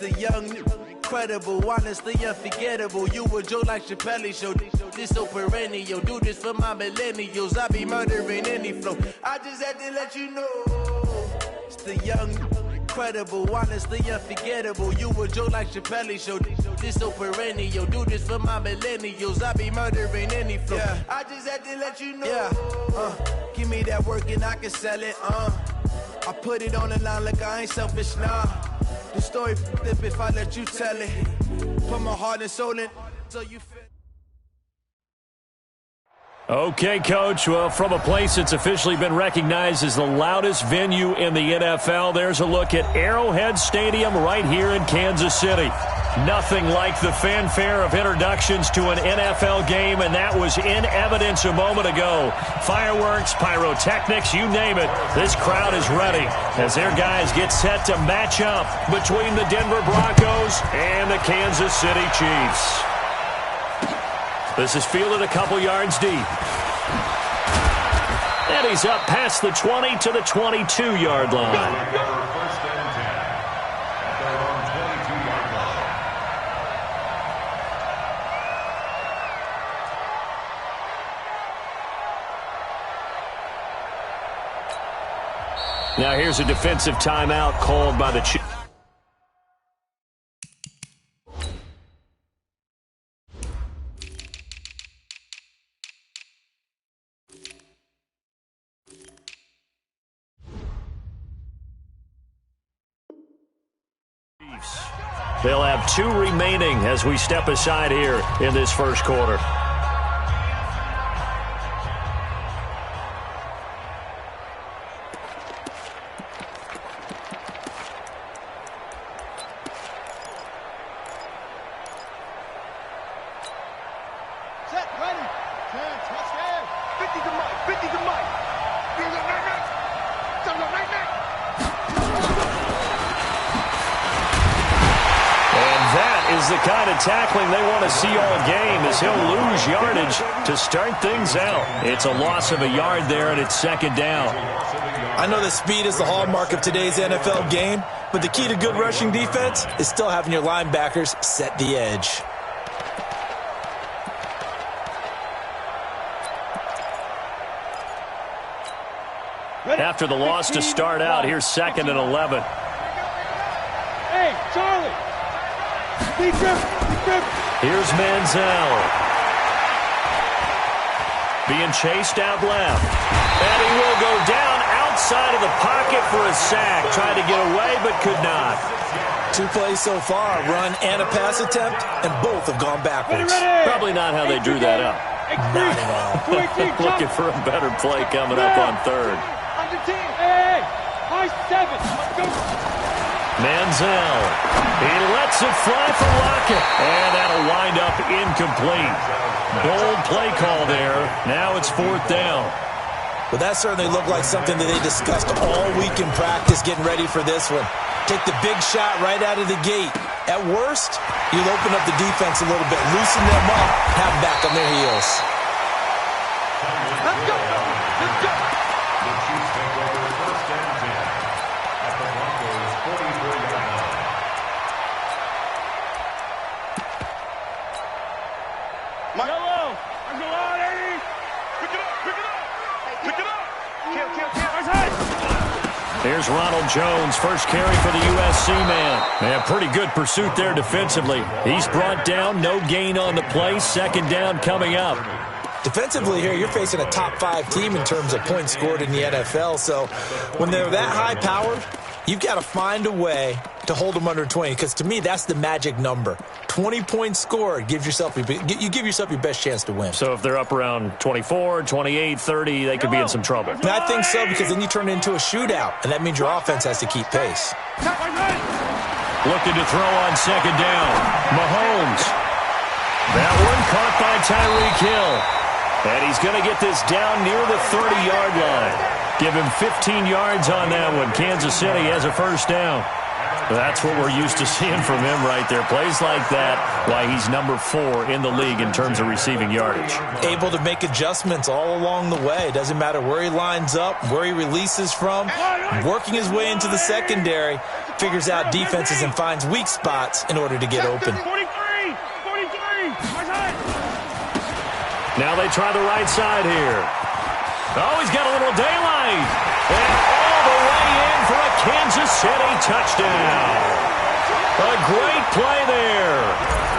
The young, incredible, honestly unforgettable. You a joke like Chappelle Show. This so perennial. Do this for my millennials. I be murdering any flow. I just had to let you know. It's the young, incredible, honestly unforgettable. You a joke like Chappelle Show. This so perennial. Do this for my millennials. I be murdering any flow. Yeah. I just had to let you know. Yeah. Give me that work and I can sell it. I put it on the line like I ain't selfish, nah. The story flip if I let you tell it. Put my heart and soul in so you feel. Okay, Coach. Well, from a place that's officially been recognized as the loudest venue in the NFL, there's a look at Arrowhead Stadium right here in Kansas City. Nothing like the fanfare of introductions to an NFL game, and that was in evidence a moment ago. Fireworks, pyrotechnics, you name it. This crowd is ready as their guys get set to match up between the Denver Broncos and the Kansas City Chiefs. This is fielded a couple yards deep. And he's up past the 20 to the 22-yard line. Now here's a defensive timeout called by the Chiefs. They'll have 2 remaining as we step aside here in this first quarter. The kind of tackling they want to see all game as he'll lose yardage to start things out. It's a loss of a yard there, and it's second down. I know that speed is the hallmark of today's NFL game, but the key to good rushing defense is still having your linebackers set the edge. After the loss to start out, here's second and 11. Hey, Charlie! Here's Manziel. Being chased out left. And he will go down outside of the pocket for a sack. Tried to get away, but could not. 2 plays so far, run and a pass attempt, and both have gone backwards. Probably not how they drew that up. Not at all. Looking for a better play coming up on third. Hey, high 7. Let's go. Manziel. He lets it fly for Lockett. And that'll wind up incomplete. Bold play call there. Now it's 4th down. Well, that certainly looked like something that they discussed all week in practice getting ready for this one. Take the big shot right out of the gate. At worst, you'll open up the defense a little bit, loosen them up, have them back on their heels. Let's go. Let's go. The Chiefs take over 1st and 10 at the Broncos' 44-yard line. Yellow. Let's go on, Eddie. Pick it up. Pick it up. Pick it up. Kill. Here's Ronald Jones, first carry for the USC man. Man, pretty good pursuit there defensively. He's brought down, no gain on the play. Second down coming up. Defensively here, you're facing a top 5 team in terms of points scored in the NFL. So when they're that high-powered, you've got to find a way to hold them under 20, because to me, that's the magic number. 20 points scored, you give yourself your best chance to win. So if they're up around 24, 28, 30, they could be in some trouble. And I think so, because then you turn it into a shootout, and that means your offense has to keep pace. Looking to throw on second down. Mahomes. That one caught by Tyreek Hill. And he's going to get this down near the 30-yard line. Give him 15 yards on that one. Kansas City has a first down. That's what we're used to seeing from him right there. Plays like that, why he's number 4 in the league in terms of receiving yardage. Able to make adjustments all along the way. Doesn't matter where he lines up, where he releases from. Working his way into the secondary, figures out defenses and finds weak spots in order to get open. 43! Now they try the right side here. Oh, he's got a little daylight. And all the way in for a Kansas City touchdown. A great play there.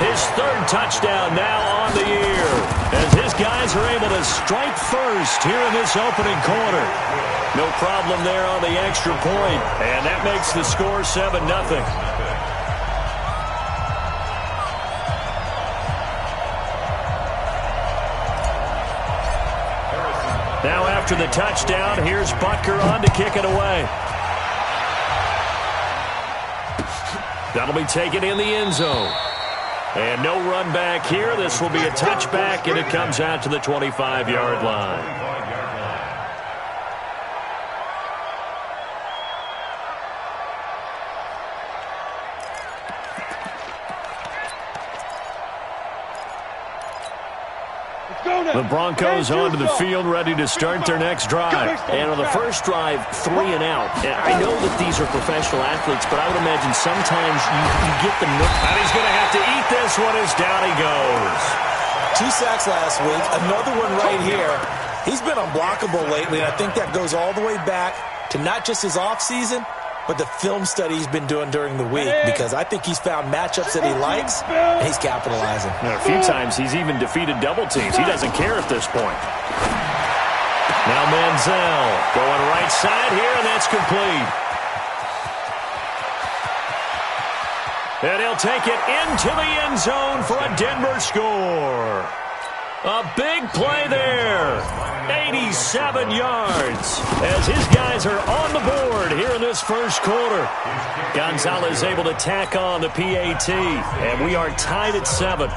His 3rd touchdown now on the year, as his guys are able to strike first here in this opening quarter. No problem there on the extra point, and that makes the score 7-0. Now after the touchdown, here's Butker on to kick it away. That'll be taken in the end zone. And no run back here. This will be a touchback, and it comes out to the 25-yard line. The Broncos onto the field, ready to start their next drive. And on the first drive, 3 and out. I know that these are professional athletes, but I would imagine sometimes you get the... And he's going to have to eat this one as down he goes. 2 sacks last week, another one right here. He's been unblockable lately, and I think that goes all the way back to not just his offseason, but the film study he's been doing during the week, because I think he's found matchups that he likes, and he's capitalizing. A few times he's even defeated double teams. He doesn't care at this point. Now Manziel going right side here, and that's complete. And he'll take it into the end zone for a Denver score. A big play there. 87 yards as his guys are on the board here in this first quarter. Gonzalez able to tack on the PAT, and we are tied at 7.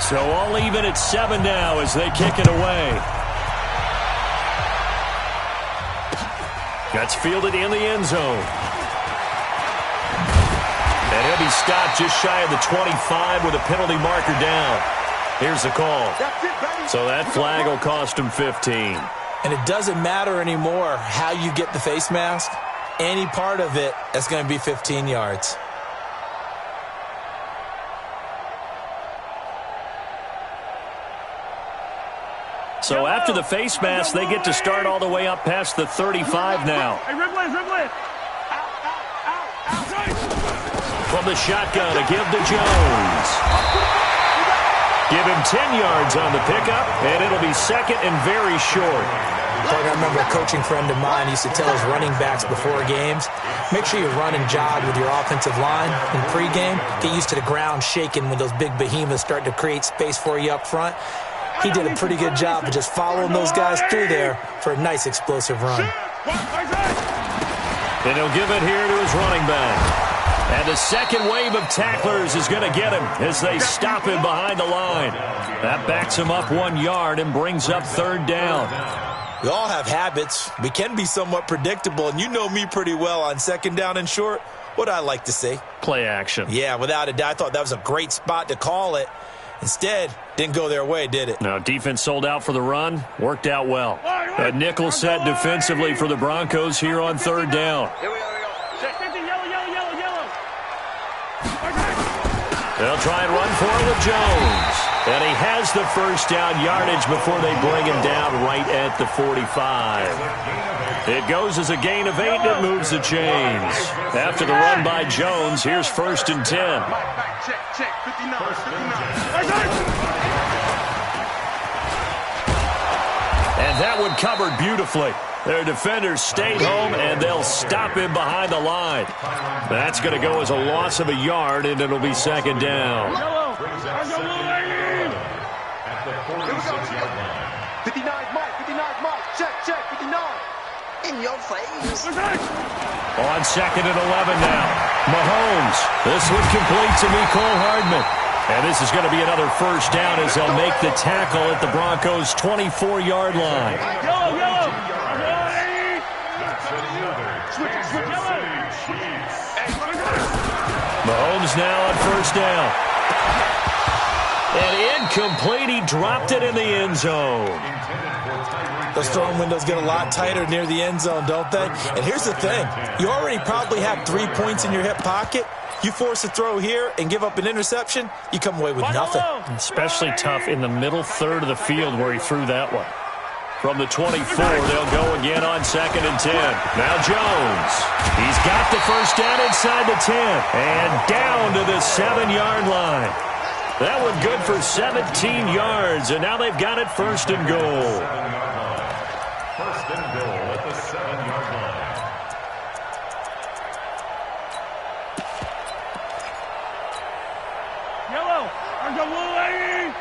So all even at 7 now as they kick it away. That's fielded in the end zone. And he'll be stopped just shy of the 25 with a penalty marker down. Here's the call. So that flag will cost him 15. And it doesn't matter anymore how you get the face mask. Any part of it, that's going to be 15 yards. So after the face mask, they get to start all the way up past the 35 now. Hey, Ridley. From the shotgun, a give to Jones. Give him 10 yards on the pickup, and it'll be second and very short. I remember a coaching friend of mine used to tell his running backs before games, make sure you run and jog with your offensive line in pregame. Get used to the ground shaking when those big behemoths start to create space for you up front. He did a pretty good job of just following those guys through there for a nice explosive run. And he'll give it here to his running back. And the second wave of tacklers is going to get him as they stop him behind the line. That backs him up 1 yard and brings up third down. We all have habits. We can be somewhat predictable, and you know me pretty well on second down and short. What I like to see? Play action. Yeah, without a doubt. I thought that was a great spot to call it. Instead, didn't go their way, did it? No, defense sold out for the run. Worked out well. A nickel set defensively for the Broncos here on third down. They'll try and run for it with Jones. And he has the first down yardage before they bring him down right at the 45. It goes as a gain of 8, and it moves the chains. After the run by Jones, here's first and 10. Check, 59. And that one covered beautifully. Their defenders stayed home, and they'll stop him behind the line. That's going to go as a loss of a yard, and it'll be second down. At the 46-yard line. 59, Mike, check, 59. In your face. On second and 11 now. Mahomes. This one complete to Mecole Hardman. And this is going to be another first down as they'll make the tackle at the Broncos' 24-yard line. Yellow. That's another Mahomes now on first down. And incomplete. He dropped it in the end zone. Those throwing windows get a lot tighter near the end zone, don't they? And here's the thing. You already probably have 3 points in your hip pocket. You force a throw here and give up an interception, you come away with nothing. Especially tough in the middle third of the field where he threw that one. From the 24, they'll go again on 2nd and 10. Now Jones. He's got the first down inside the 10. And down to the 7-yard line. That one good for 17 yards, and now they've got it first and goal. First and goal at the 7-yard line. Yellow. There's a little lady.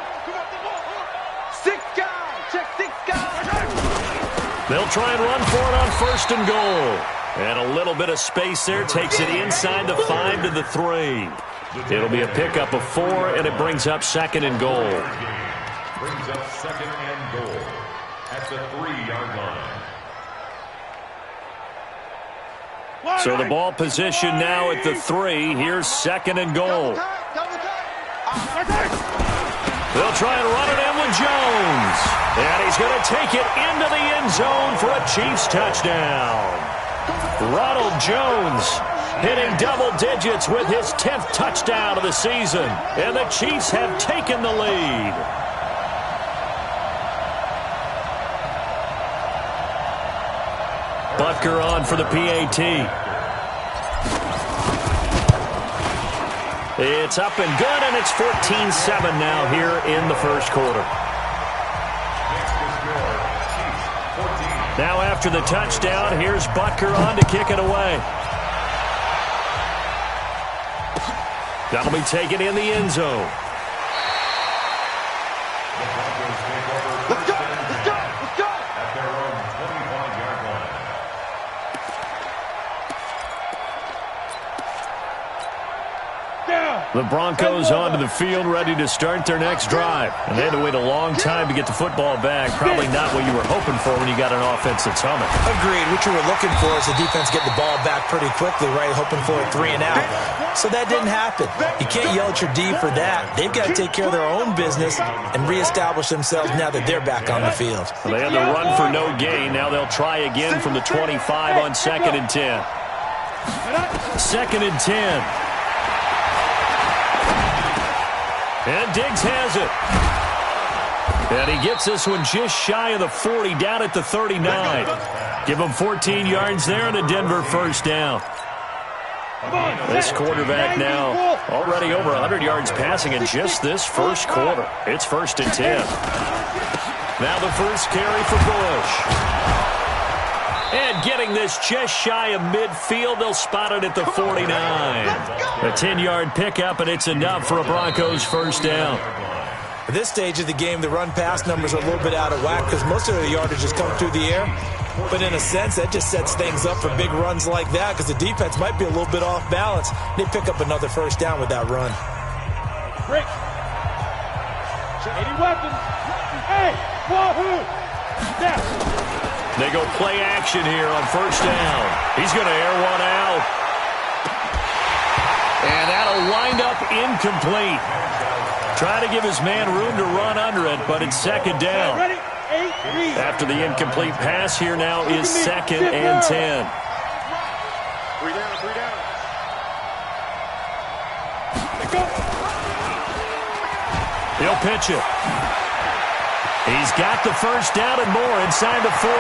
6 guys. Check 6 guys. They'll try and run for it on first and goal. And a little bit of space there takes it inside the 5 to the 3. It'll be a pickup of 4, and it brings up 2nd and goal. Brings up 2nd and goal at the 3-yard line. So the ball position now at the 3. Here's 2nd and goal. They'll try and run it in with Jones. And he's going to take it into the end zone for a Chiefs touchdown. Ronald Jones hitting double digits with his 10th touchdown of the season. And the Chiefs have taken the lead. Butker on for the PAT. It's up and good, and it's 14-7 now here in the first quarter. Now after the touchdown, here's Butker on to kick it away. That'll be taken in the end zone. Let's go. Let's go. Let's go. At their own 25-yard line. The Broncos onto the field, ready to start their next drive. And they had to wait a long time to get the football back. Probably not what you were hoping for when you got an offense that's humming. Agreed. What you were looking for is the defense get the ball back pretty quickly, right? Hoping for a 3 and out. So that didn't happen. You can't yell at your D for that. They've got to take care of their own business and reestablish themselves now that they're back on the field. Well, they had to run for no gain. Now they'll try again from the 25 on 2nd and 10. 2nd and 10. And Diggs has it. And he gets this one just shy of the 40, down at the 39. Give him 14 yards there and a Denver first down. This quarterback now already over 100 yards passing in just this first quarter. It's 1st and 10. Now the first carry for Bush. And getting this just shy of midfield, they'll spot it at the 49. A 10-yard pickup, and it's enough for a Broncos first down. At this stage of the game, the run-pass numbers are a little bit out of whack because most of the yardage has come through the air. But in a sense, that just sets things up for big runs like that because the defense might be a little bit off balance. They pick up another first down with that run. Rick. 80 weapons. Hey, wahoo. Now. They go play action here on first down. He's going to air one out. And that'll wind up incomplete. Try to give his man room to run under it, but it's 2nd down. After the incomplete pass, here now is 2nd and 10. 3 down, 3 down. He'll pitch it. He's got the first down and more inside the 40.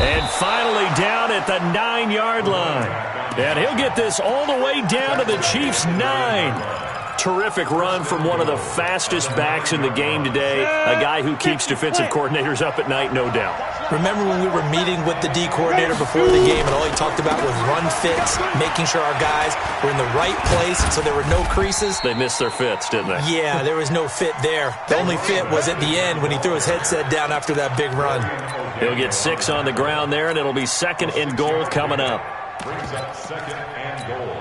And finally down at the 9-yard line. And he'll get this all the way down to the Chiefs' 9. Terrific run from one of the fastest backs in the game today. A guy who keeps defensive coordinators up at night, no doubt. Remember when we were meeting with the D coordinator before the game and all he talked about was run fits, making sure our guys were in the right place so there were no creases? They missed their fits, didn't they? Yeah, there was no fit there. The only fit was at the end when he threw his headset down after that big run. He'll get 6 on the ground there, and it'll be 2nd and goal coming up. Brings up 2nd and goal.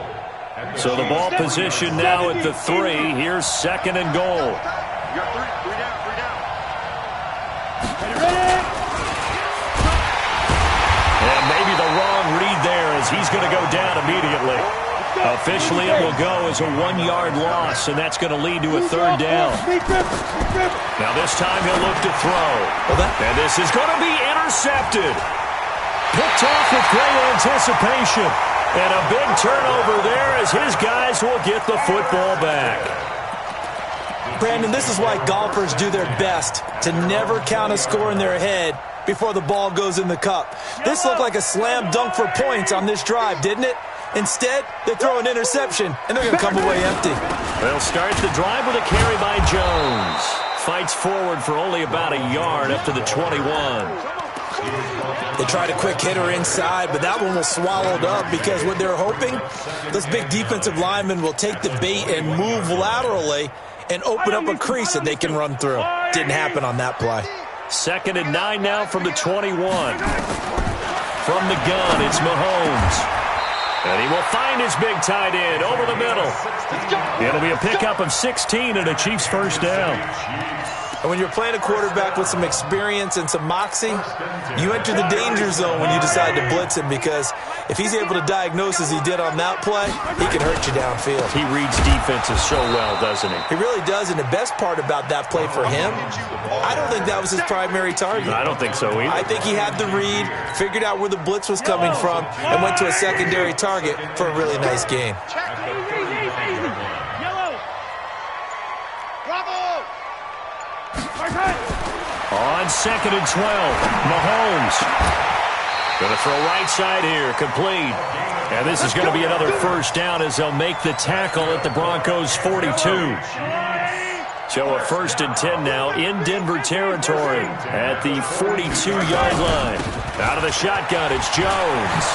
So the ball position now at the 3. Here's 2nd and goal. You got 3 down, 3 down. And maybe the wrong read there as he's going to go down immediately. Officially, it will go as a 1-yard loss, and that's going to lead to a 3rd down. Now this time he'll look to throw. And this is going to be intercepted. Picked off with great anticipation. And a big turnover there as his guys will get the football back. Brandon, this is why golfers do their best to never count a score in their head before the ball goes in the cup. This looked like a slam dunk for points on this drive, didn't it? Instead, they throw an interception, and they're going to come away empty. They'll start the drive with a carry by Jones. Fights forward for only about a yard up to the 21. They tried a quick hitter inside, but that one was swallowed up because what they're hoping, this big defensive lineman will take the bait and move laterally and open up a crease that they can run through. Didn't happen on that play. 2nd and 9 now from the 21. From the gun, it's Mahomes. And he will find his big tight end over the middle. It'll be a pickup of 16 and a Chiefs 1st down. And when you're playing a quarterback with some experience and some moxie, you enter the danger zone when you decide to blitz him, because if he's able to diagnose as he did on that play, he can hurt you downfield. He reads defenses so well, doesn't he? He really does, and the best part about that play for him, I don't think that was his primary target. I don't think so either. I think he had the read, figured out where the blitz was coming from, and went to a secondary target for a really nice gain. On 2nd and 12, Mahomes. Going to throw right side here, complete. And this is going to be another 1st down as they'll make the tackle at the Broncos' 42. So a 1st and 10 now in Denver territory at the 42-yard line. Out of the shotgun, it's Jones.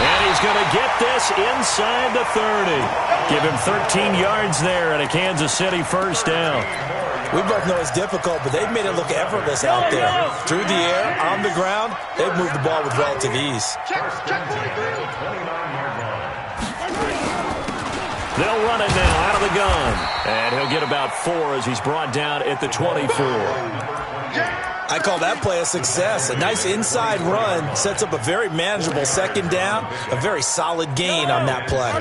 And he's going to get this inside the 30. Give him 13 yards there and a Kansas City 1st down. We both know it's difficult, but they've made it look effortless out there. Through the air, on the ground, they've moved the ball with relative ease. They'll run it now out of the gun. And he'll get about 4 as he's brought down at the 24. I call that play a success. A nice inside run sets up a very manageable 2nd down. A very solid gain on that play.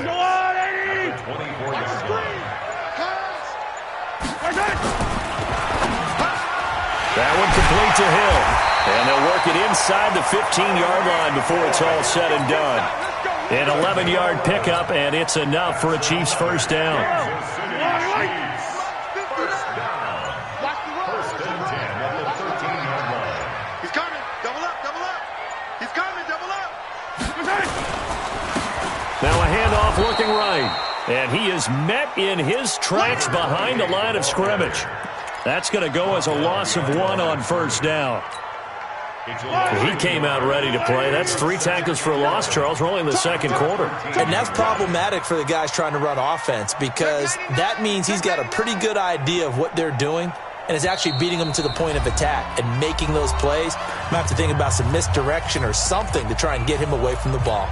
That one complete to Hill. And they'll work it inside the 15-yard line before it's all said and done. An 11-yard pickup, and it's enough for a Chiefs 1st down. 1st and 10 at the 13-yard line. He's coming. Double up, double up. He's coming, double up. Now a handoff looking right. And he is met in his tracks behind the line of scrimmage. That's going to go as a loss of 1 on 1st down. He came out ready to play. That's 3 tackles for a loss, Charles. We're only in the 2nd quarter. And that's problematic for the guys trying to run offense, because that means he's got a pretty good idea of what they're doing and is actually beating them to the point of attack and making those plays. Might have to think about some misdirection or something to try and get him away from the ball.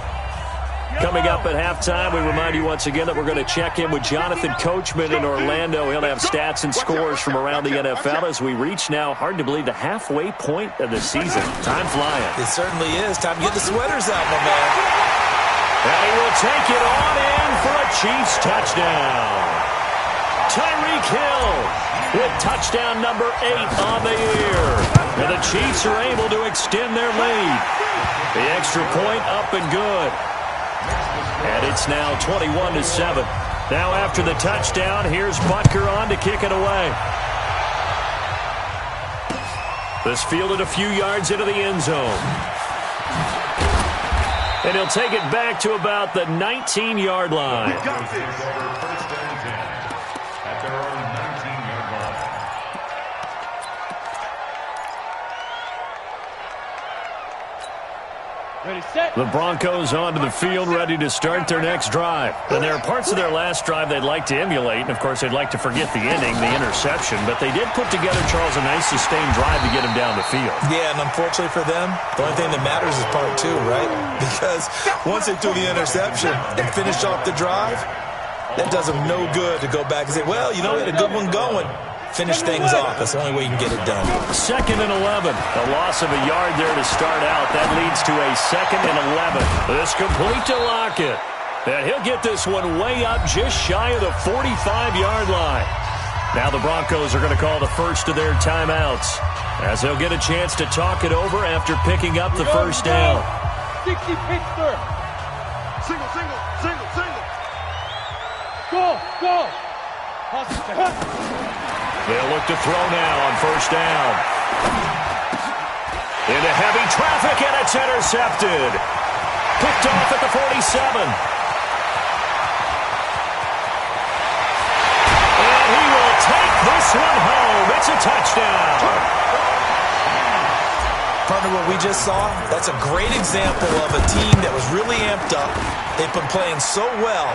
Coming up at halftime, we remind you once again that we're going to check in with Jonathan Coachman in Orlando. He'll have stats and scores from around the NFL as we reach now, hard to believe, the halfway point of the season. Time flying. It certainly is. Time to get the sweaters out, my man. And he will take it on in for a Chiefs touchdown. Tyreek Hill with touchdown number 8 on the year. And the Chiefs are able to extend their lead. The extra point up and good. And it's now 21-7. Now after the touchdown, here's Butker on to kick it away. This fielded a few yards into the end zone. And he'll take it back to about the 19-yard line. The Broncos onto the field, ready to start their next drive. And there are parts of their last drive they'd like to emulate, and of course they'd like to forget the inning, the interception, but they did put together, Charles, a nice sustained drive to get him down the field. Yeah, and unfortunately for them, the only thing that matters is part 2, right? Because once they threw the interception and finished off the drive, that does them no good to go back and say, well, you know, we had a good one going. Finish things off. That's the only way you can get it done. 2nd and 11. A loss of a yard there to start out. That leads to a 2nd and 11. This complete to Lockett. And he'll get this one way up just shy of the 45-yard line. Now the Broncos are going to call the first of their timeouts, as they'll get a chance to talk it over after picking up the first down. 60 Pittsburgh. Single. Go. They'll look to throw now on first down. Into heavy traffic, and it's intercepted. Picked off at the 47. And he will take this one home. It's a touchdown. Partner, what we just saw, that's a great example of a team that was really amped up. They've been playing so well,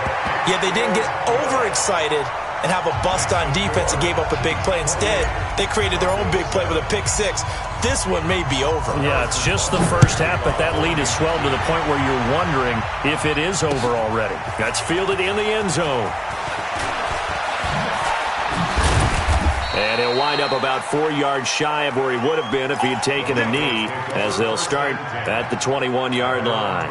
yet they didn't get overexcited and have a bust on defense and gave up a big play. Instead, they created their own big play with a pick six. This one may be over. Yeah, it's just the first half, but that lead has swelled to the point where you're wondering if it is over already. That's fielded in the end zone. And he'll wind up about 4 yards shy of where he would have been if he had taken a knee, as they'll start at the 21-yard line.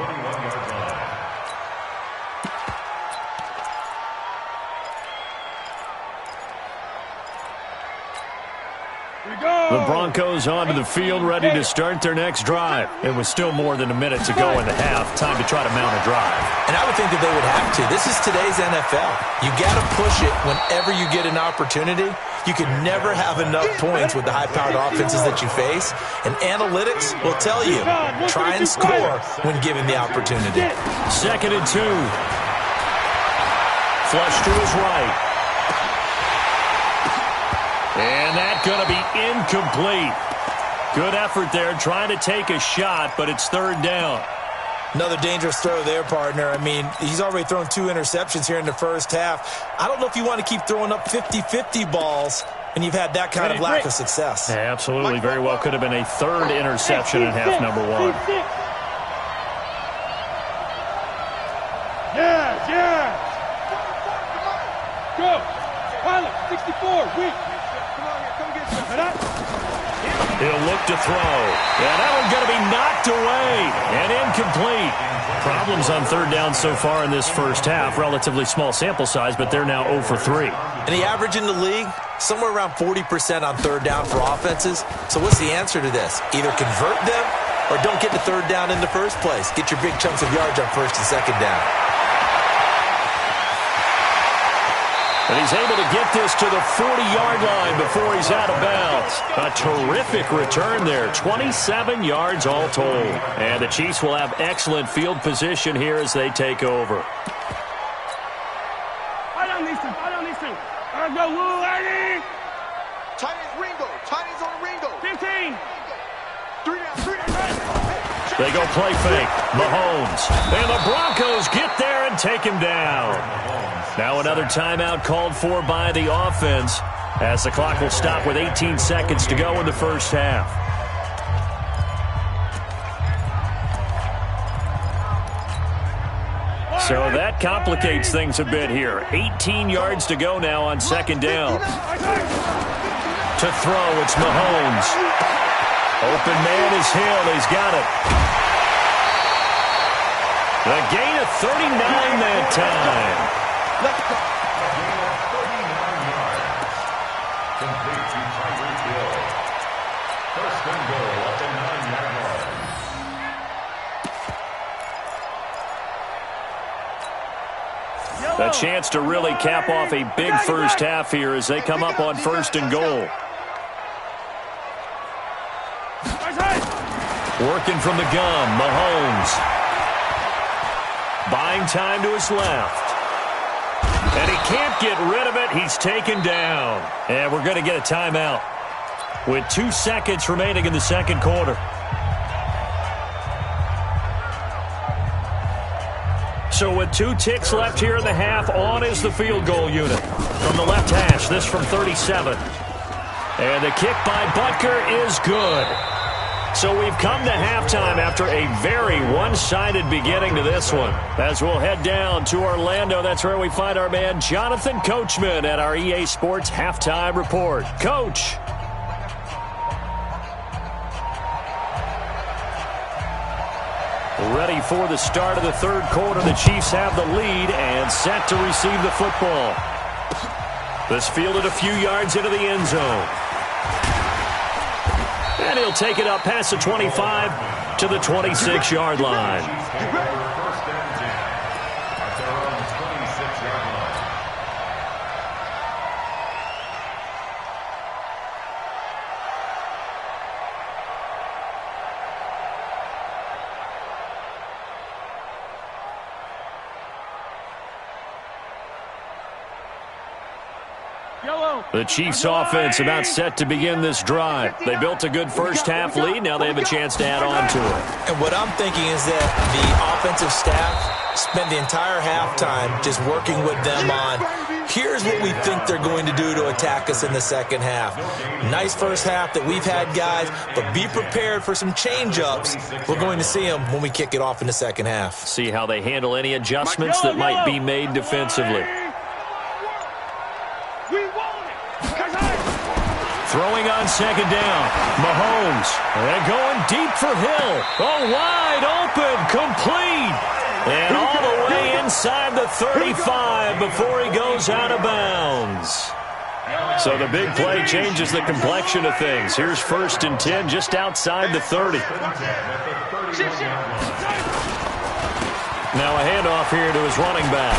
The Broncos onto the field, ready to start their next drive. It was still more than a minute to go in the half. Time to try to mount a drive. And I would think that they would have to. This is today's NFL. You got to push it whenever you get an opportunity. You can never have enough points with the high-powered offenses that you face. And analytics will tell you, try and score when given the opportunity. 2nd and 2. Flush to his right. And that's going to be incomplete. Good effort there, trying to take a shot, but it's 3rd down. Another dangerous throw there, partner. I mean, he's already thrown 2 interceptions here in the first half. I don't know if you want to keep throwing up 50-50 balls when you've had that kind of lack of success. Yeah, absolutely. Very well could have been a 3rd interception in half number 1. Yes. Go. Pilot, 64, weak. He'll look to throw. And that one's going to be knocked away and incomplete. Problems on 3rd down so far in this first half. Relatively small sample size, but they're now 0 for 3. And the average in the league, somewhere around 40% on 3rd down for offenses. So what's the answer to this? Either convert them or don't get to 3rd down in the first place. Get your big chunks of yards on 1st and 2nd down. And he's able to get this to the 40-yard line before he's out of bounds. A terrific return there. 27 yards all told. And the Chiefs will have excellent field position here as they take over. I don't need to. I go, Lou, Eddie. Tight ends Ringo. Tight ends on Ringo. 15. 3 down. They go play fake. Mahomes. And the Broncos get there and take him down. Now another timeout called for by the offense, as the clock will stop with 18 seconds to go in the first half. So that complicates things a bit here. 18 yards to go now on 2nd down. To throw, it's Mahomes. Open man is Hill. He's got it. The gain of 39 that time. Complete to Tyreek Hill. 1st and goal at the 9-yard line. A chance to really cap off a big first half here as they come up on 1st and goal. Working from the gun, Mahomes. Buying time to his left. And he can't get rid of it. He's taken down. And we're going to get a timeout with 2 seconds remaining in the 2nd quarter. So with 2 ticks left here in the half, on is the field goal unit. From the left hash, this from 37. And the kick by Butker is good. So we've come to halftime after a very one-sided beginning to this one. As we'll head down to Orlando, that's where we find our man Jonathan Coachman at our EA Sports Halftime Report. Coach. Ready for the start of the third quarter. The Chiefs have the lead and set to receive the football. This fielded a few yards into the end zone. And he'll take it up past the 25 to the 26-yard line. The Chiefs offense about set to begin this drive. They built a good first half lead. Now they have a chance to add on to it. And what I'm thinking is that the offensive staff spent the entire halftime just working with them on, here's what we think they're going to do to attack us in the second half. Nice first half that we've had, guys, but be prepared for some change-ups. We're going to see them when we kick it off in the second half. See how they handle any adjustments that might be made defensively. Throwing on second down. Mahomes. And going deep for Hill. Oh, wide open. Complete. And all the way inside the 35 before he goes out of bounds. So the big play changes the complexion of things. Here's 1st and 10 just outside the 30. Now a handoff here to his running back.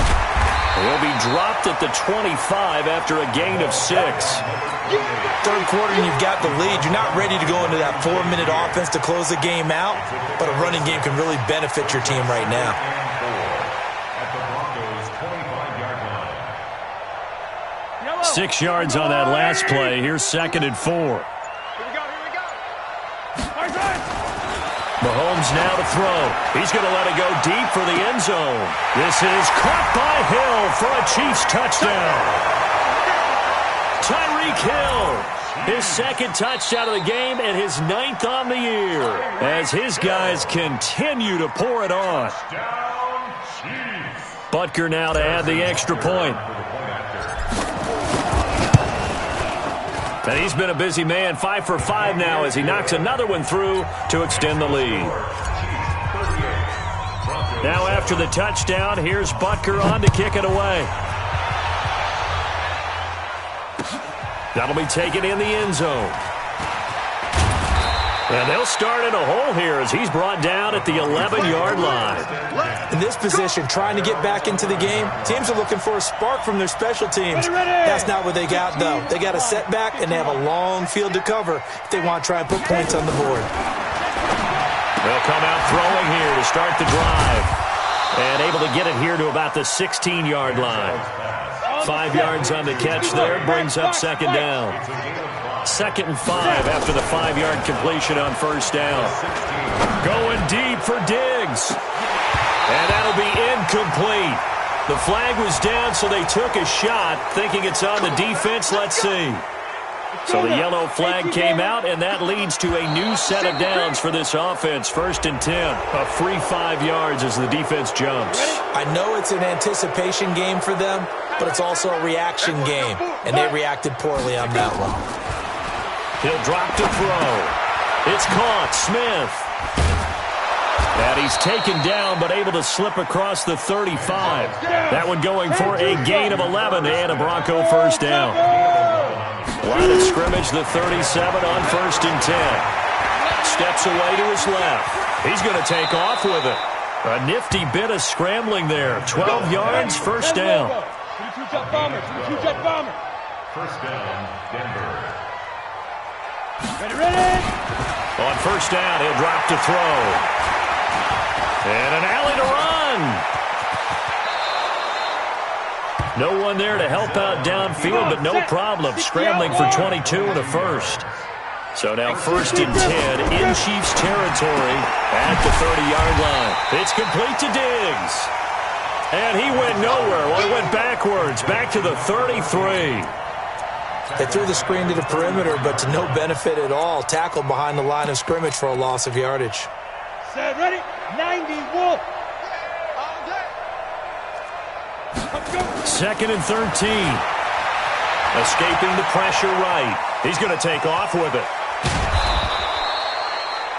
He'll be dropped at the 25 after a gain of 6. Third quarter and you've got the lead. You're not ready to go into that 4-minute offense to close the game out, but a running game can really benefit your team right now. 6 yards on that last play. Here's 2nd and 4. Mahomes now to throw. He's going to let it go deep for the end zone. This is caught by Hill for a Chiefs touchdown. Tyreek Hill, his 2nd touchdown of the game and his 9th on the year as his guys continue to pour it on. Butker now to add the extra point. And he's been a busy man, 5 for 5 now as he knocks another one through to extend the lead. Now after the touchdown, here's Butker on to kick it away. That'll be taken in the end zone. And they'll start in a hole here as he's brought down at the 11-yard line. In this position, trying to get back into the game, teams are looking for a spark from their special teams. That's not what they got, though. They got a setback, and they have a long field to cover if they want to try and put points on the board. They'll come out throwing here to start the drive. And able to get it here to about the 16-yard line. 5 yards on the catch there, brings up 2nd down. 2nd and 5 after the 5-yard completion on 1st down. Going deep for Diggs. And that'll be incomplete. The flag was down, so they took a shot, thinking it's on the defense. Let's see. So the yellow flag came out, and that leads to a new set of downs for this offense. 1st and 10. A free 5 yards as the defense jumps. I know it's an anticipation game for them, but it's also a reaction game, and they reacted poorly on that one. He'll drop to throw. It's caught. Smith. And he's taken down but able to slip across the 35. That one going for a gain of 11 and a Bronco 1st down. Line of scrimmage, the 37 on 1st and 10. Steps away to his left. He's going to take off with it. A nifty bit of scrambling there. 12 yards, 1st down. 2-jet bomber. 1st down, Denver. Ready. On 1st down, he'll drop to throw. And an alley to run. No one there to help out downfield, but no problem. Scrambling for 22 and a 1st. So now 1st and 10 in Chiefs territory at the 30-yard line. It's complete to Diggs. And he went nowhere. Well, he went backwards, back to the 33. They threw the screen to the perimeter, but to no benefit at all. Tackled behind the line of scrimmage for a loss of yardage. Set, ready, 90, Wolf. 2nd and 13. Escaping the pressure right. He's going to take off with it.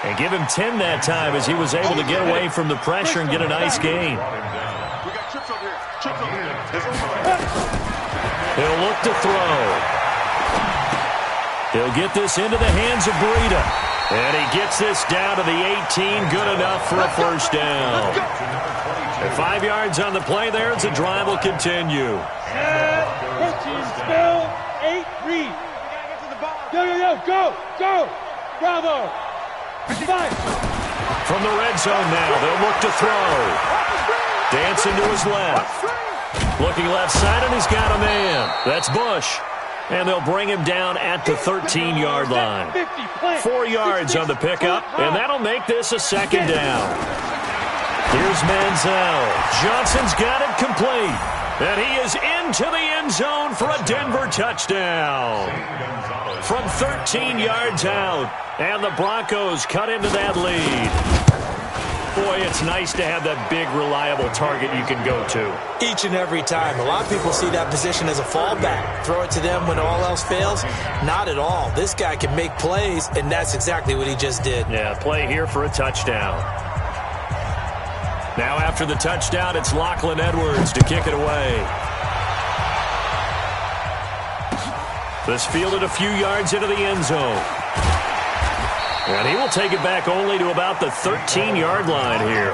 And give him 10 that time as he was able to get away from the pressure and get a nice gain. We got trips over here. Trips over here. He'll look to throw. He'll get this into the hands of Breida. And he gets this down to the 18. Good enough for a first down. And 5 yards on the play there as the drive will continue. Spell 8, read. Go. Bravo. 5. From the red zone now, they'll look to throw. Dancing to his left. Looking left side, and he's got a man. That's Bush. And they'll bring him down at the 13-yard line. 4 yards on the pickup, and that'll make this a second down. Here's Manziel. Johnson's got it complete. And he is into the end zone for a Denver touchdown. From 13 yards out. And the Broncos cut into that lead. Boy, it's nice to have that big, reliable target you can go to. Each and every time. A lot of people see that position as a fallback. Throw it to them when all else fails. Not at all. This guy can make plays, and that's exactly what he just did. Yeah, play here for a touchdown. Now after the touchdown, it's Lachlan Edwards to kick it away. This fielded a few yards into the end zone. And he will take it back only to about the 13-yard line here.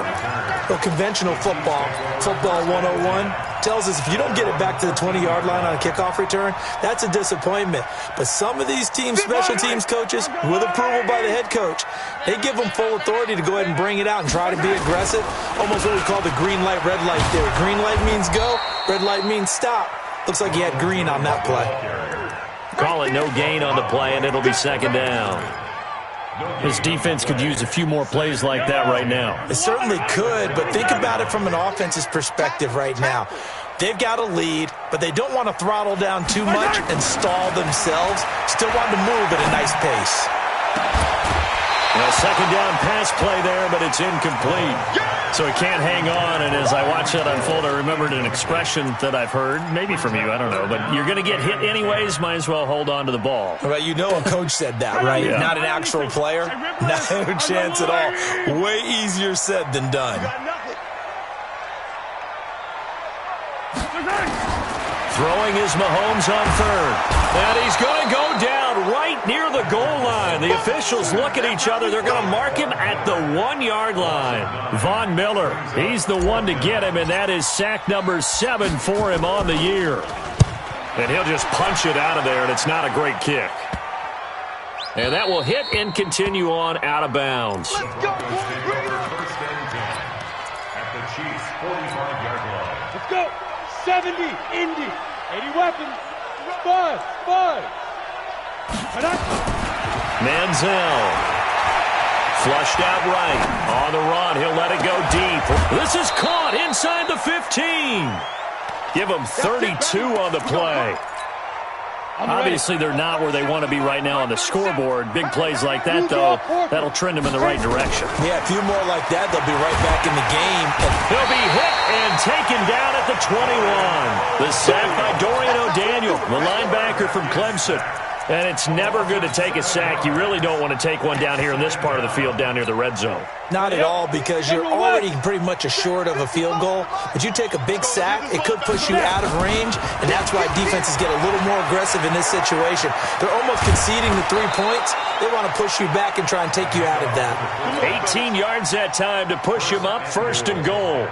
Well, conventional football 101, tells us if you don't get it back to the 20-yard line on a kickoff return, that's a disappointment. But some of these teams, special teams coaches, with approval by the head coach, they give them full authority to go ahead and bring it out and try to be aggressive. Almost what we call the green light, red light theory. Green light means go, red light means stop. Looks like he had green on that play. Call it no gain on the play, and it'll be second down. This defense could use a few more plays like that right now. It certainly could, but think about it from an offense's perspective right now. They've got a lead, but they don't want to throttle down too much and stall themselves. Still want to move at a nice pace. Well, second down pass play there, but it's incomplete. So he can't hang on, and as I watch that unfold, I remembered an expression that I've heard, maybe from you, I don't know, but you're going to get hit anyways, might as well hold on to the ball. Well, you know a coach said that, right? Yeah. Not an actual player. No chance at all. Way easier said than done. Throwing is Mahomes on third. And he's going to go down right near the goal line. The officials look at each other. They're going to mark him at the 1-yard line. Von Miller, he's the one to get him, and that is sack number 7 for him on the year. And he'll just punch it out of there, and it's not a great kick. And that will hit and continue on out of bounds. Let's go, At the Chiefs' 45-yard line. Let's go. 70, Indy. 80 weapons. 5. Manziel. Flushed out right. On the run. He'll let it go deep. This is caught inside the 15. Give them 32 on the play. Obviously, they're not where they want to be right now on the scoreboard. Big plays like that, though, that'll trend them in the right direction. Yeah, a few more like that, they'll be right back in the game. He'll be hit and taken down at the 21. The sack by Dorian O'Daniel, the linebacker from Clemson. And it's never good to take a sack. You really don't want to take one down here in this part of the field, down near the red zone. Not at all, because you're already pretty much assured of a field goal. But you take a big sack, it could push you out of range, and that's why defenses get a little more aggressive in this situation. They're almost conceding the 3 points. They want to push you back and try and take you out of that. 18 yards that time to push him up, first and goal.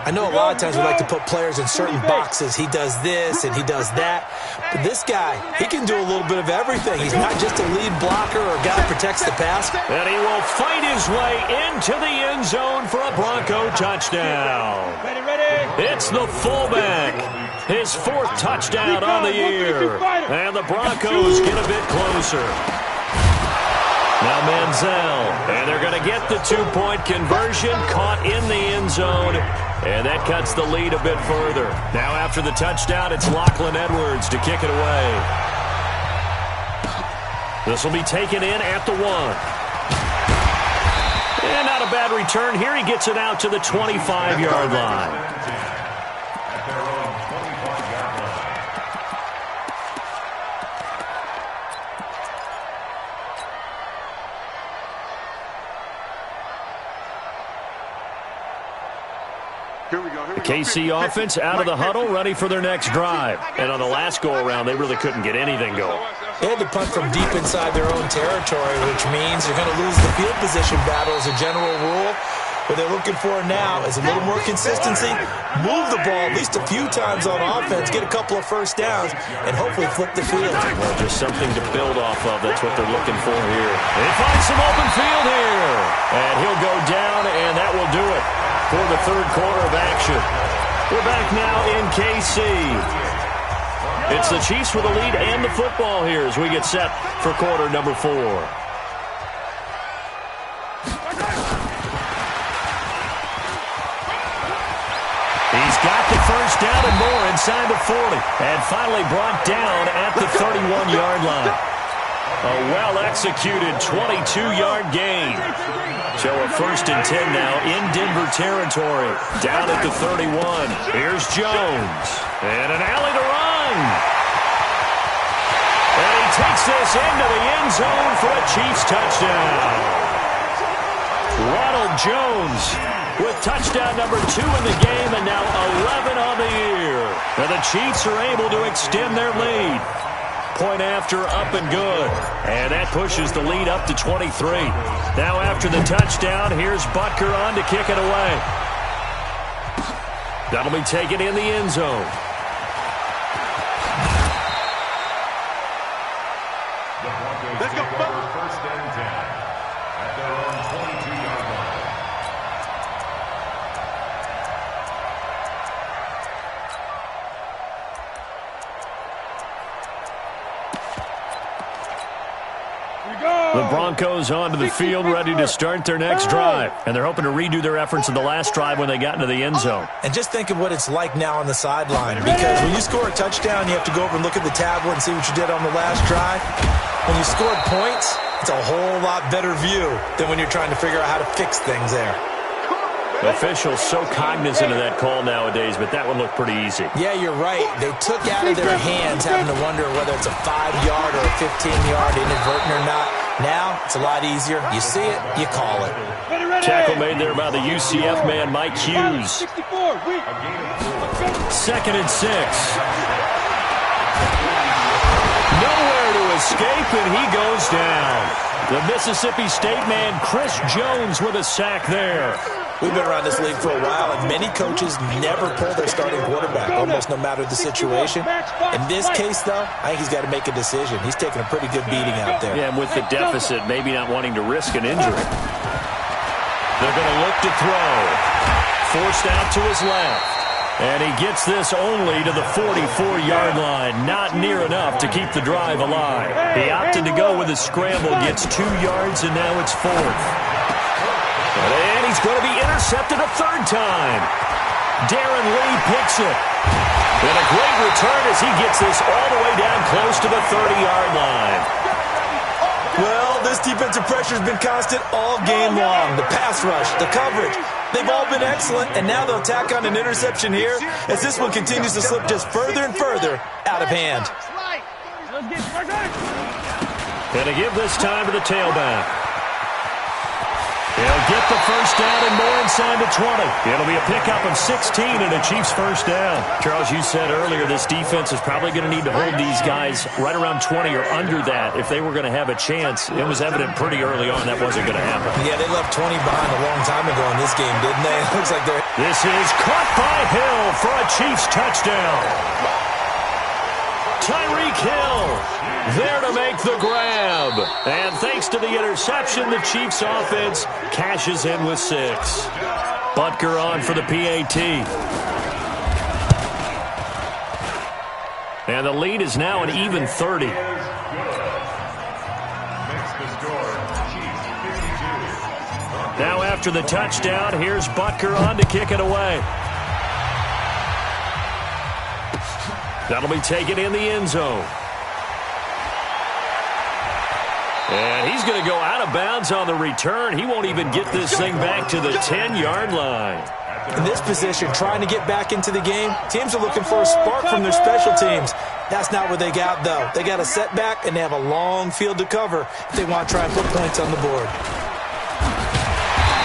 I know a lot of times we like to put players in certain boxes. He does this and he does that. But this guy, he can do a little bit of everything. He's not just a lead blocker or a guy who protects the pass. And he will fight his way into the end zone for a Bronco touchdown. It's the fullback. His 4th touchdown on the year. And the Broncos get a bit closer. Now Manziel. And they're going to get the 2-point conversion, caught in the end zone. And that cuts the lead a bit further. Now after the touchdown, it's Lachlan Edwards to kick it away. This will be taken in at the 1. And not a bad return here. He gets it out to the 25-yard line. The KC offense out of the huddle, ready for their next drive. And on the last go-around, they really couldn't get anything going. They had to punt from deep inside their own territory, which means they're going to lose the field position battle as a general rule. What they're looking for now is a little more consistency, move the ball at least a few times on offense, get a couple of first downs, and hopefully flip the field. Well, just something to build off of. That's what they're looking for here. They find some open field here. And he'll go down, and that will do it for the third quarter of action. We're back now in KC. It's the Chiefs with the lead and the football here as we get set for quarter number 4. He's got the first down and more inside the 40. And finally brought down at the 31-yard line. A well-executed 22-yard gain. So a 1st and 10 now in Denver territory. Down at the 31. Here's Jones. And an alley to run. And he takes this into the end zone for a Chiefs touchdown. Ronald Jones with touchdown number 2 in the game and now 11 on the year. And the Chiefs are able to extend their lead. Point after, up and good. And that pushes the lead up to 23. Now after the touchdown, here's Butker on to kick it away. That'll be taken in the end zone. Let's go, First and 10 at their own 22-yard line. The Broncos onto the field, ready to start their next drive. And they're hoping to redo their efforts in the last drive when they got into the end zone. And just think of what it's like now on the sideline. Because when you score a touchdown, you have to go over and look at the tablet and see what you did on the last drive. When you scored points, it's a whole lot better view than when you're trying to figure out how to fix things there. The officials so cognizant of that call nowadays, but that one looked pretty easy. Yeah, you're right. They took out of their hands having to wonder whether it's a 5-yard or a 15-yard inadvertent or not. Now, it's a lot easier. You see it, you call it. Tackle made there by the UCF man, Mike Hughes. 2nd and 6. Nowhere to escape, and he goes down. The Mississippi State man, Chris Jones, with a sack there. We've been around this league for a while, and many coaches never pull their starting quarterback, almost no matter the situation. In this case, though, I think he's got to make a decision. He's taking a pretty good beating out there. Yeah, and with the deficit, maybe not wanting to risk an injury. They're going to look to throw. Forced out to his left. And he gets this only to the 44-yard line. Not near enough to keep the drive alive. He opted to go with a scramble, gets 2 yards, and now it's 4th. And he's going to be intercepted a 3rd time. Darren Lee picks it. And a great return as he gets this all the way down close to the 30-yard line. Well, this defensive pressure has been constant all game long. The pass rush, the coverage, they've all been excellent, and now they'll tack on an interception here as this one continues to slip just further and further out of hand. And to give this time to the tailback. He'll get the first down and more inside the 20. It'll be a pickup of 16 and a Chiefs first down. Charles, you said earlier this defense is probably going to need to hold these guys right around 20 or under that if they were going to have a chance. It was evident pretty early on that wasn't going to happen. Yeah, they left 20 behind a long time ago in this game, didn't they? It looks like they're... This is caught by Hill for a Chiefs touchdown. Tyreek Hill there to make the grab. And thanks to the interception, the Chiefs offense cashes in with 6. Butker on for the PAT. And the lead is now an even 30. Now after the touchdown, here's Butker on to kick it away. That'll be taken in the end zone. And he's going to go out of bounds on the return. He won't even get this thing back to the 10-yard line. In this position, trying to get back into the game, teams are looking for a spark from their special teams. That's not what they got, though. They got a setback, and they have a long field to cover if they want to try and put points on the board.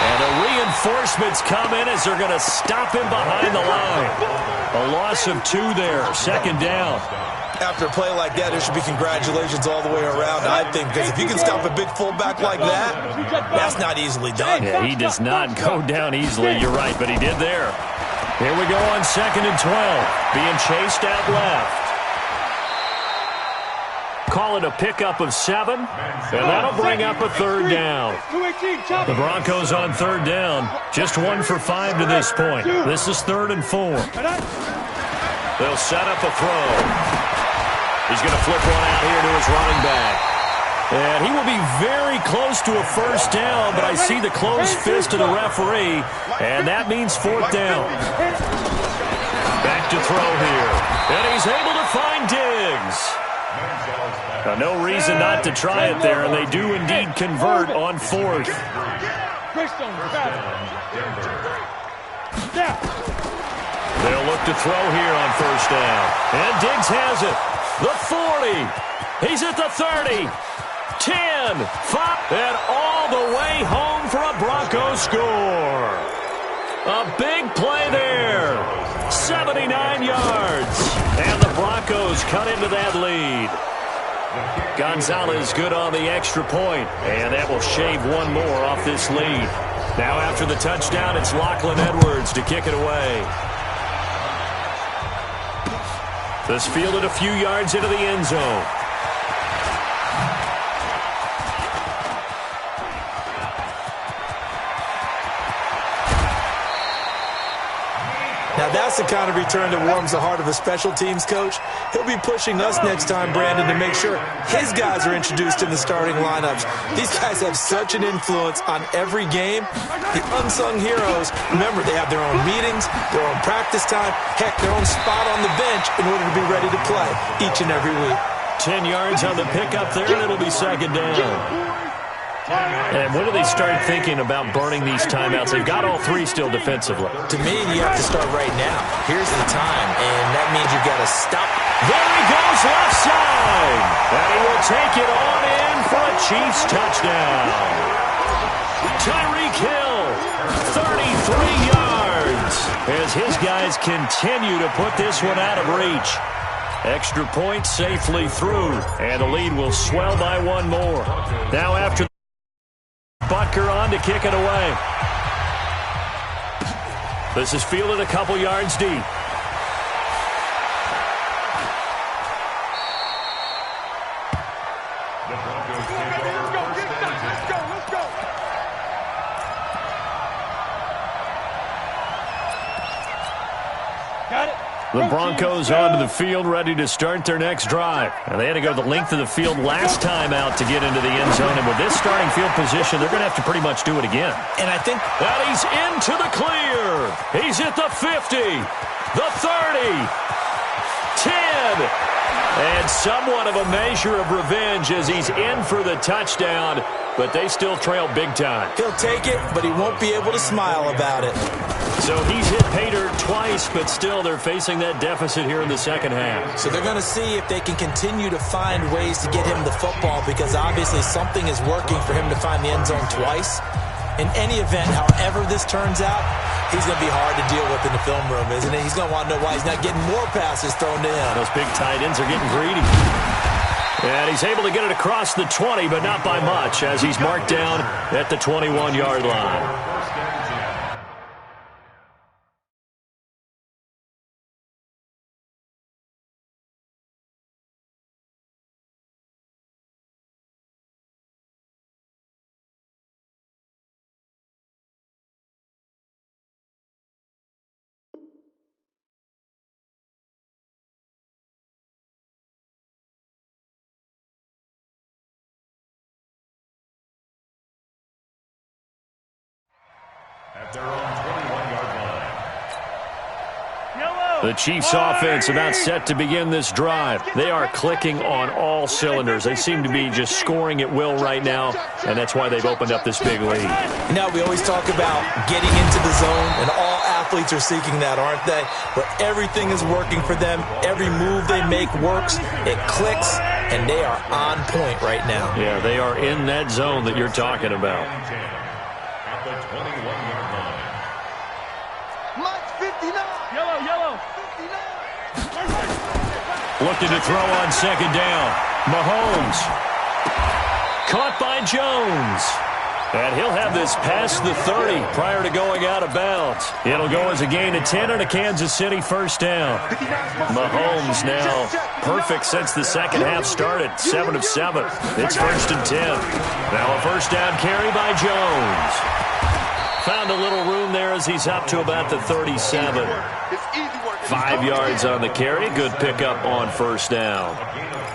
And And the reinforcements come in as they're going to stop him behind the line. A loss of 2 there, 2nd down. After a play like that, there should be congratulations all the way around, I think, because if you can stop a big fullback like that, that's not easily done. Yeah, he does not go down easily, you're right, but he did there. Here we go on 2nd and 12, being chased out left. Call it a pickup of 7, and that'll bring up a 3rd down. The Broncos on 3rd down, just 1 for 5 to this point. This is 3rd and 4. They'll set up a throw. He's going to flip one out here to his running back. And he will be very close to a 1st down, but I see the closed fist of the referee, and that means 4th down. Back to throw here. And he's able to find Diggs. Now, no reason not to try it there, and they do indeed convert on 4th. They'll look to throw here on 1st down. And Diggs has it. The 40. He's at the 30. 10, 5, and all the way home for a Broncos score. A big play there. 79 yards. And the Broncos cut into that lead. Gonzalez good on the extra point, and that will shave 1 more off this lead. Now after the touchdown, it's Lachlan Edwards to kick it away. This fielded a few yards into the end zone. Now, that's the kind of return that warms the heart of a special teams coach. He'll be pushing us next time, Brandon, to make sure his guys are introduced in the starting lineups. These guys have such an influence on every game. The unsung heroes, remember, they have their own meetings, their own practice time, heck, their own spot on the bench in order to be ready to play each and every week. 10 yards on the pickup there, and it'll be 2nd down. And when do they start thinking about burning these timeouts? They've got all 3 still defensively. To me, you have to start right now. Here's the time, and that means you've got to stop. There he goes left side. And he will take it on in for a Chiefs touchdown. Tyreek Hill, 33 yards, as his guys continue to put this one out of reach. Extra point safely through, and the lead will swell by 1 more. Now after Butker on to kick it away. This is fielded a couple yards deep. The Broncos onto the field, ready to start their next drive. And they had to go the length of the field last time out to get into the end zone. And with this starting field position, they're going to have to pretty much do it again. And I think that he's into the clear. He's at the 50, the 30, 10. And somewhat of a measure of revenge as he's in for the touchdown. But they still trail big time. He'll take it, but he won't be able to smile about it. So he's hit pay dirt twice, but still they're facing that deficit here in the second half. So they're going to see if they can continue to find ways to get him the football, because obviously something is working for him to find the end zone twice. In any event, however this turns out, he's going to be hard to deal with in the film room, isn't he? He's going to want to know why he's not getting more passes thrown to him. Those big tight ends are getting greedy. And he's able to get it across the 20, but not by much, as he's marked down at the 21-yard line. At their own 21-yard line. The Chiefs offense about set to begin this drive. They are clicking on all cylinders. They seem to be just scoring at will right now, and that's why they've opened up this big lead. You know, we always talk about getting into the zone, and all athletes are seeking that, aren't they? Where everything is working for them. Every move they make works. It clicks, and they are on point right now. Yeah, they are in that zone that you're talking about. At the 21-yard line. Mike 59. Yellow. 59. Looking to throw on second down. Mahomes. Caught by Jones. And he'll have this past the 30 prior to going out of bounds. It'll go as a gain of 10 and a Kansas City first down. Mahomes now perfect since the second half started. 7 of 7. It's first and 10. Now a first down carry by Jones. Found a little room there as he's up to about the 37. 5 yards on the carry. Good pickup on first down.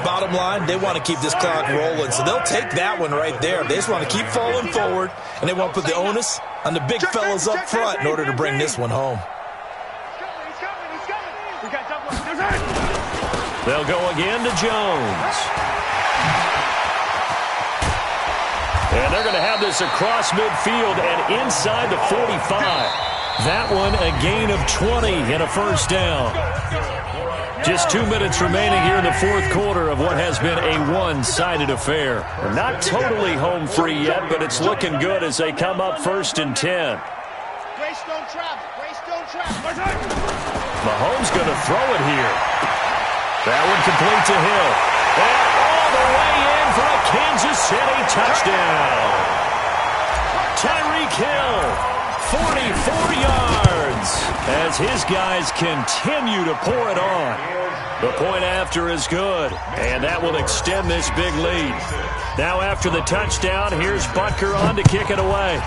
Bottom line, they want to keep this clock rolling, so they'll take that one right there. They just want to keep falling forward, and they want to put the onus on the big fellas up front in order to bring this one home. They'll go again to Jones. And they're going to have this across midfield and inside the 45. That one a gain of 20 and a first down. Just 2 minutes remaining here in the fourth quarter of what has been a one-sided affair. We're not totally home free yet, but it's looking good as they come up first and 10. Mahomes going to throw it here. That one complete to Hill. And all the way in for a Kansas City touchdown. Tyreek Hill, 44 yards, as his guys continue to pour it on. The point after is good, and that will extend this big lead. Now after the touchdown, here's Butker on to kick it away.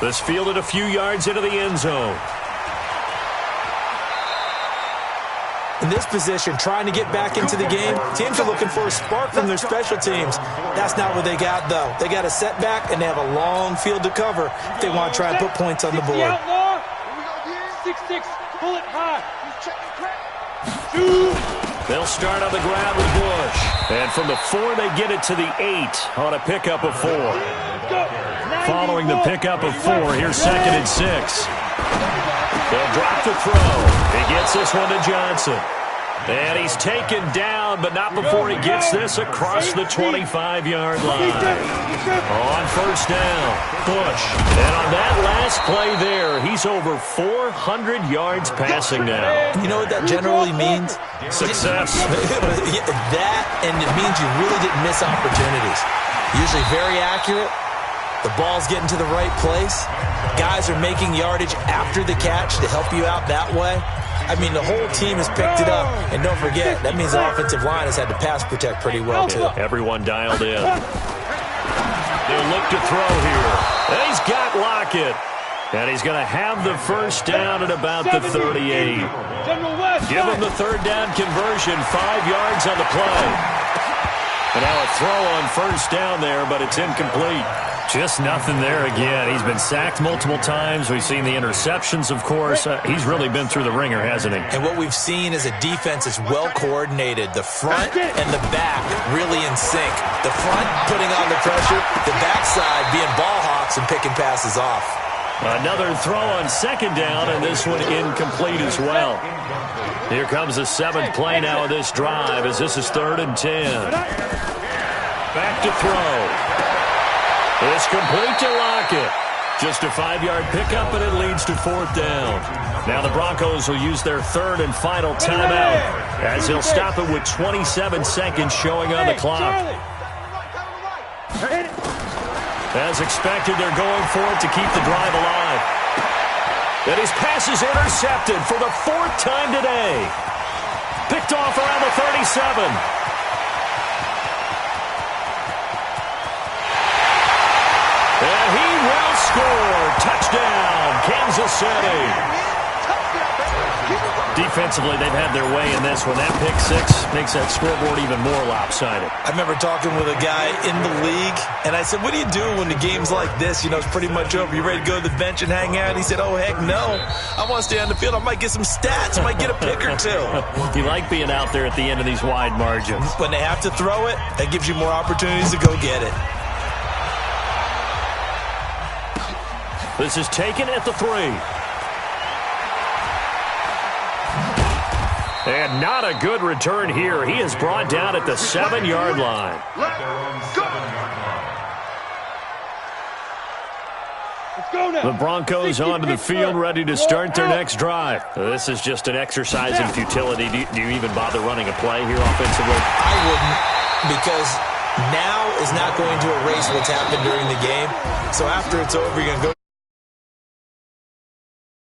This fielded a few yards into the end zone. In this position, trying to get back into the game, teams are looking for a spark from their special teams. That's not what they got, though. They got a setback, and they have a long field to cover if they want to try and put points on the board. 6-6, pull it high. They'll start on the ground with Bush. And from the 4, they get it to the 8 on a pickup of 4. Following the pickup of 4, here's second and 6. They'll drop the throw. He gets this one to Johnson. And he's taken down, but not before he gets this across the 25-yard line. On first down, Bush. And on that last play there, he's over 400 yards passing now. You know what that generally means? Success. That, and it means you really didn't miss opportunities. Usually very accurate. The ball's getting to the right place. Guys are making yardage after the catch to help you out that way. I mean, the whole team has picked it up. And don't forget, that means the offensive line has had to pass protect pretty well, too. Everyone dialed in. They'll look to throw here. And he's got Lockett. And he's going to have the first down at about the 38. Give him the third down conversion, 5 yards on the play. And now a throw on first down there, but it's incomplete. Just nothing there again. He's been sacked multiple times. We've seen the interceptions, of course. He's really been through the ringer, hasn't he? And what we've seen is a defense that's well coordinated. The front and the back really in sync. The front putting on the pressure, the backside being ball hawks and picking passes off. Another throw on second down, and this one incomplete as well. Here comes the 7th play now of this drive as this is 3rd and 10. Back to throw. It's complete to Lockett. Just a 5-yard pickup, and it leads to 4th down. Now the Broncos will use their 3rd and final timeout as they'll stop it with 27 seconds showing on the clock. As expected, they're going for it to keep the drive alive. And his pass is intercepted for the 4th time today. Picked off around the 37. And he will score. Touchdown, Kansas City. Defensively, they've had their way in this one. That pick 6 makes that scoreboard even more lopsided. I remember talking with a guy in the league, and I said, what do you do when the game's like this? You know, it's pretty much over. You ready to go to the bench and hang out? He said, oh, heck no. I want to stay on the field. I might get some stats. I might get a pick or 2. You like being out there at the end of these wide margins. When they have to throw it, that gives you more opportunities to go get it. This is taken at the 3. And not a good return here. He is brought down at the 7-yard line. The Broncos onto the field, ready to start their next drive. This is just an exercise in futility. Do you even bother running a play here offensively? I wouldn't, because now is not going to erase what's happened during the game. So after it's over, you're going to go